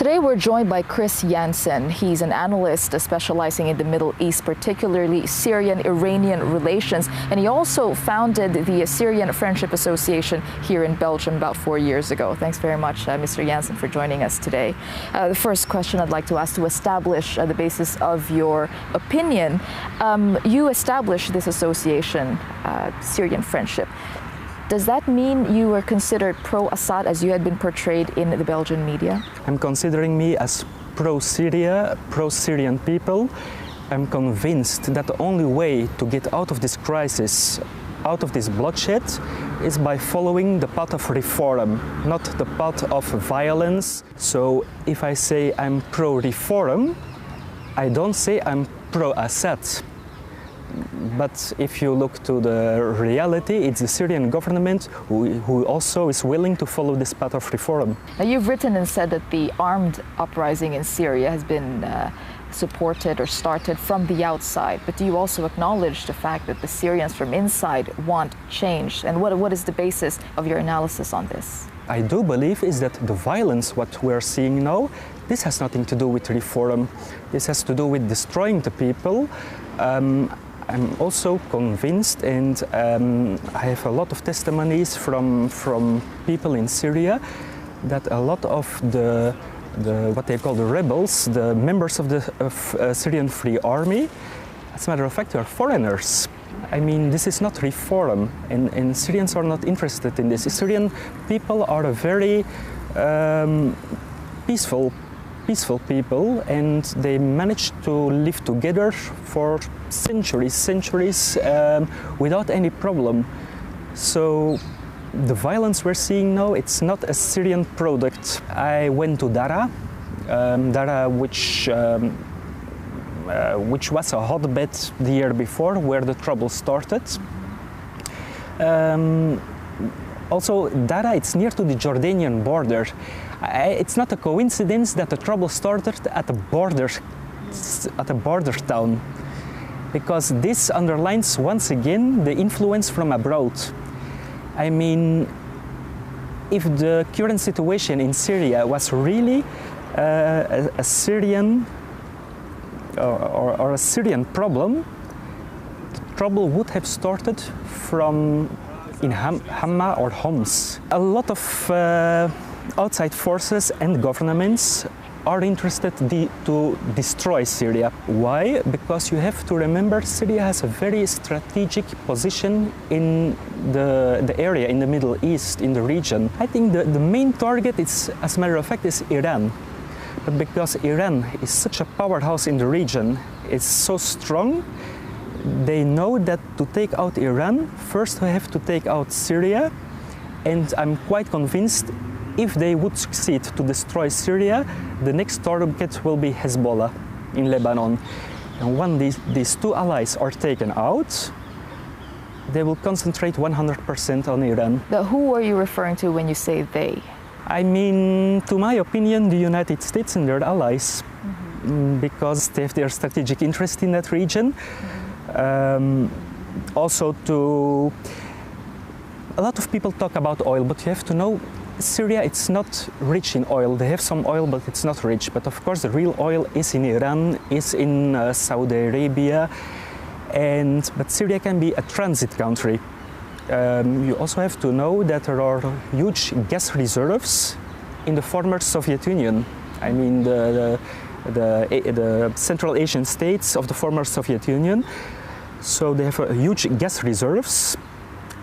Today we're joined by Kris Janssen. He's an analyst specializing in the Middle East, particularly Syrian-Iranian relations, and he also founded the Syrian Friendship Association here in Belgium about 4 years ago. Thanks very much, Mr. Janssen, for joining us today. The first question I'd like to ask to establish the basis of your opinion. You established this association, Syrian Friendship. Does that mean you were considered pro-Assad as you had been portrayed in the Belgian media? I'm considering me as pro-Syria, pro-Syrian people. I'm convinced that the only way to get out of this crisis, out of this bloodshed, is by following the path of reform, not the path of violence. So if I say I'm pro-reform, I don't say I'm pro-Assad. But if you look to the reality, it's the Syrian government who also is willing to follow this path of reform. Now, you've written and said that the armed uprising in Syria has been supported or started from the outside. But do you also acknowledge the fact that the Syrians from inside want change? And what is the basis of your analysis on this? I do believe is that the violence, what we're seeing now, this has nothing to do with reform. This has to do with destroying the people. I'm also convinced, and I have a lot of testimonies from people in Syria, that a lot of the what they call the rebels, the members of the Syrian Free Army, as a matter of fact, are foreigners. I mean, this is not reform, and Syrians are not interested in this. Syrian people are a very peaceful people, and they managed to live together for centuries without any problem. So the violence we're seeing now, it's not a Syrian product. I went to Dara'a, which was a hotbed the year before, where the trouble started. Also, Dara'a, it's near to the Jordanian border. It's not a coincidence that the trouble started at a border town, because this underlines once again the influence from abroad. I mean, if the current situation in Syria was really a Syrian or a Syrian problem, the trouble would have started from in Hama or Homs. A lot of outside forces and governments are interested to destroy Syria. Why? Because you have to remember Syria has a very strategic position in the area, in the Middle East, in the region. I think the main target is, as a matter of fact, is Iran. But because Iran is such a powerhouse in the region, it's so strong, they know that to take out Iran, first we have to take out Syria, and I'm quite convinced if they would succeed to destroy Syria, the next target will be Hezbollah in Lebanon. And when these two allies are taken out, they will concentrate 100% on Iran. But who are you referring to when you say they? I mean, to my opinion, the United States and their allies, because they have their strategic interest in that region. Also, a lot of people talk about oil, but you have to know Syria, it's not rich in oil. They have some oil, but it's not rich. But of course, the real oil is in Iran, is in Saudi Arabia, but Syria can be a transit country. You also have to know that there are huge gas reserves in the former Soviet Union. I mean, the Central Asian states of the former Soviet Union. So they have huge gas reserves.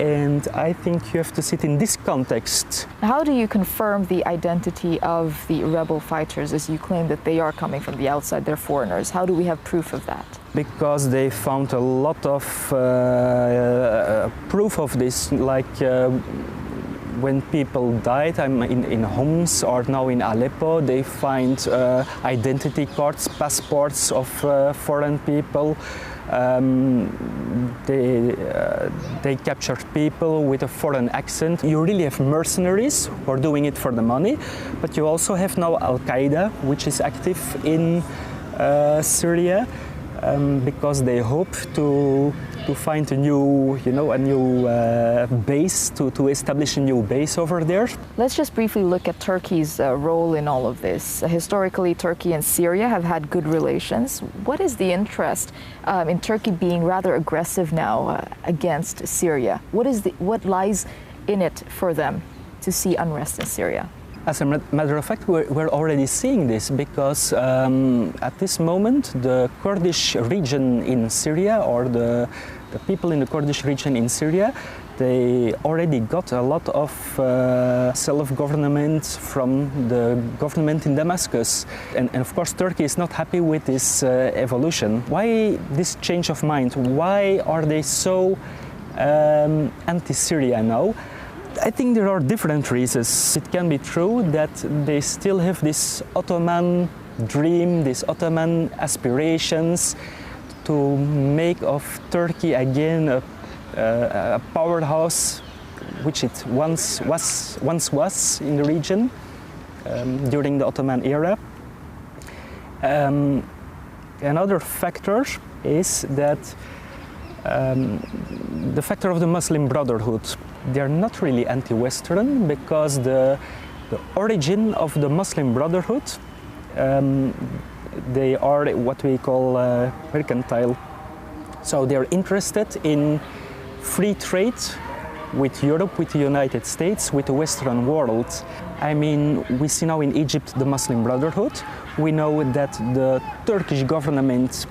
And I think you have to see it in this context. How do you confirm the identity of the rebel fighters, as you claim that they are coming from the outside, they're foreigners? How do we have proof of that? Because they found a lot of proof of this, like when people died, I'm in Homs or now in Aleppo, they find identity cards, passports of foreign people. They captured people with a foreign accent. You really have mercenaries who are doing it for the money, but you also have now Al-Qaeda, which is active in Syria. because they hope to find a new, base, to establish a new base over there. Let's just briefly look at Turkey's role in all of this. Historically, Turkey and Syria have had good relations. What is the interest in Turkey being rather aggressive now against Syria? What lies in it for them to see unrest in Syria? As a matter of fact, we're already seeing this because at this moment the Kurdish region in Syria, or the people in the Kurdish region in Syria, they already got a lot of self-government from the government in Damascus. And of course Turkey is not happy with this evolution. Why this change of mind? Why are they so anti-Syria now? I think there are different reasons. It can be true that they still have this Ottoman dream, these Ottoman aspirations to make of Turkey again a powerhouse, which it once was in the region during the Ottoman era. Another factor is that the factor of the Muslim Brotherhood. They are not really anti-Western because the origin of the Muslim Brotherhood, they are what we call mercantile. So they are interested in free trade with Europe, with the United States, with the Western world. I mean, we see now in Egypt the Muslim Brotherhood. We know that the Turkish government,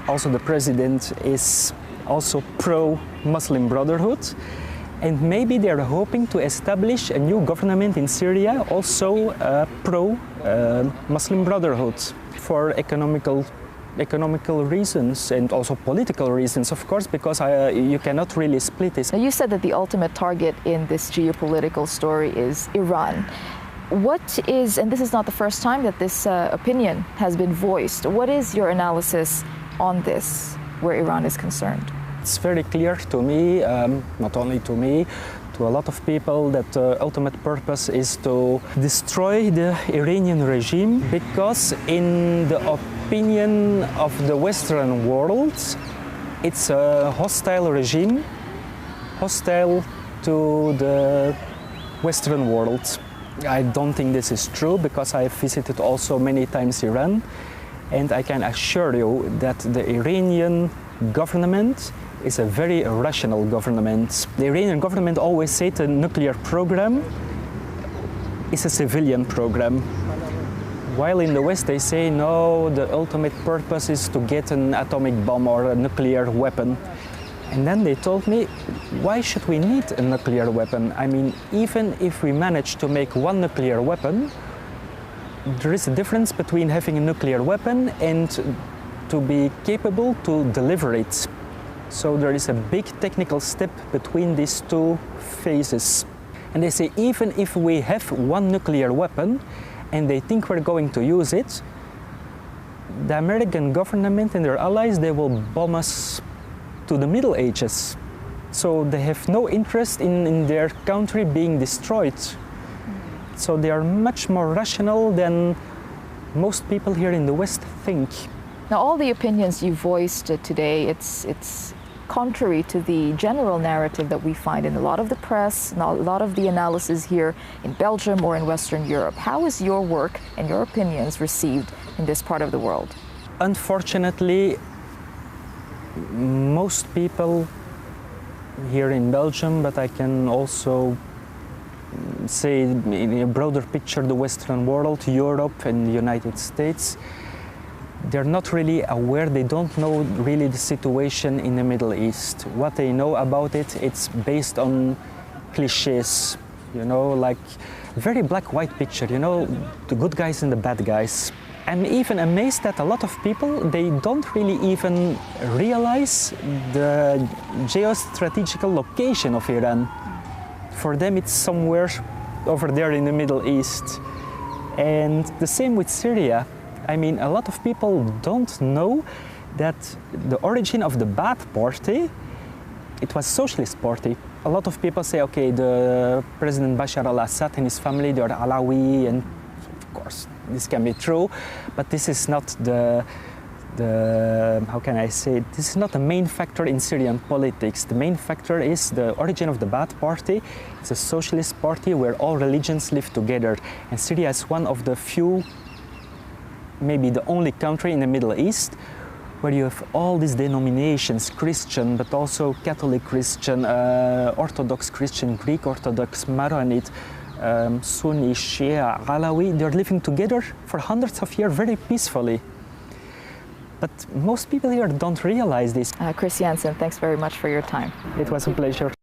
also the president, is also pro-Muslim Brotherhood. And maybe they are hoping to establish a new government in Syria, also pro-Muslim Brotherhood, for economical reasons and also political reasons, of course, because you cannot really split this. Now, you said that the ultimate target in this geopolitical story is Iran. What is, and this is not the first time that this opinion has been voiced, what is your analysis on this, where Iran is concerned? It's very clear to me, not only to me, to a lot of people, that the ultimate purpose is to destroy the Iranian regime, because in the opinion of the Western world, it's a hostile regime, hostile to the Western world. I don't think this is true, because I have visited also many times Iran, and I can assure you that the Iranian government is a very rational government. The Iranian government always said the nuclear program is a civilian program, while in the West they say no, the ultimate purpose is to get an atomic bomb or a nuclear weapon. And then they told me, why should we need a nuclear weapon? I mean, even if we manage to make one nuclear weapon, there is a difference between having a nuclear weapon and to be capable to deliver it. So there is a big technical step between these two phases. And they say, even if we have one nuclear weapon and they think we're going to use it, the American government and their allies, they will bomb us to the Middle Ages. So they have no interest in their country being destroyed. So they are much more rational than most people here in the West think. Now, all the opinions you voiced today, it's contrary to the general narrative that we find in a lot of the press and a lot of the analysis here in Belgium or in Western Europe. How is your work and your opinions received in this part of the world? Unfortunately, most people here in Belgium, but I can also say in a broader picture, the Western world, Europe and the United States, they're not really aware, they don't know really the situation in the Middle East. What they know about it, it's based on cliches, you know, like very black-white picture, you know, the good guys and the bad guys. I'm even amazed that a lot of people, they don't really even realize the geostrategical location of Iran. For them, it's somewhere over there in the Middle East. And the same with Syria. I mean, a lot of people don't know that the origin of the Ba'ath Party, it was Socialist Party. A lot of people say, okay, the President Bashar al-Assad and his family, they are Alawi, and of course, this can be true, but this is not the how can I say it? This is not the main factor in Syrian politics. The main factor is the origin of the Ba'ath Party. It's a socialist party where all religions live together. And Syria is one of the few, maybe the only country in the Middle East where you have all these denominations, Christian, but also Catholic Christian, Orthodox Christian, Greek Orthodox, Maronite, Sunni, Shia, Alawi. They're living together for hundreds of years very peacefully. But most people here don't realize this. Kris Janssen, thanks very much for your time. It was a pleasure.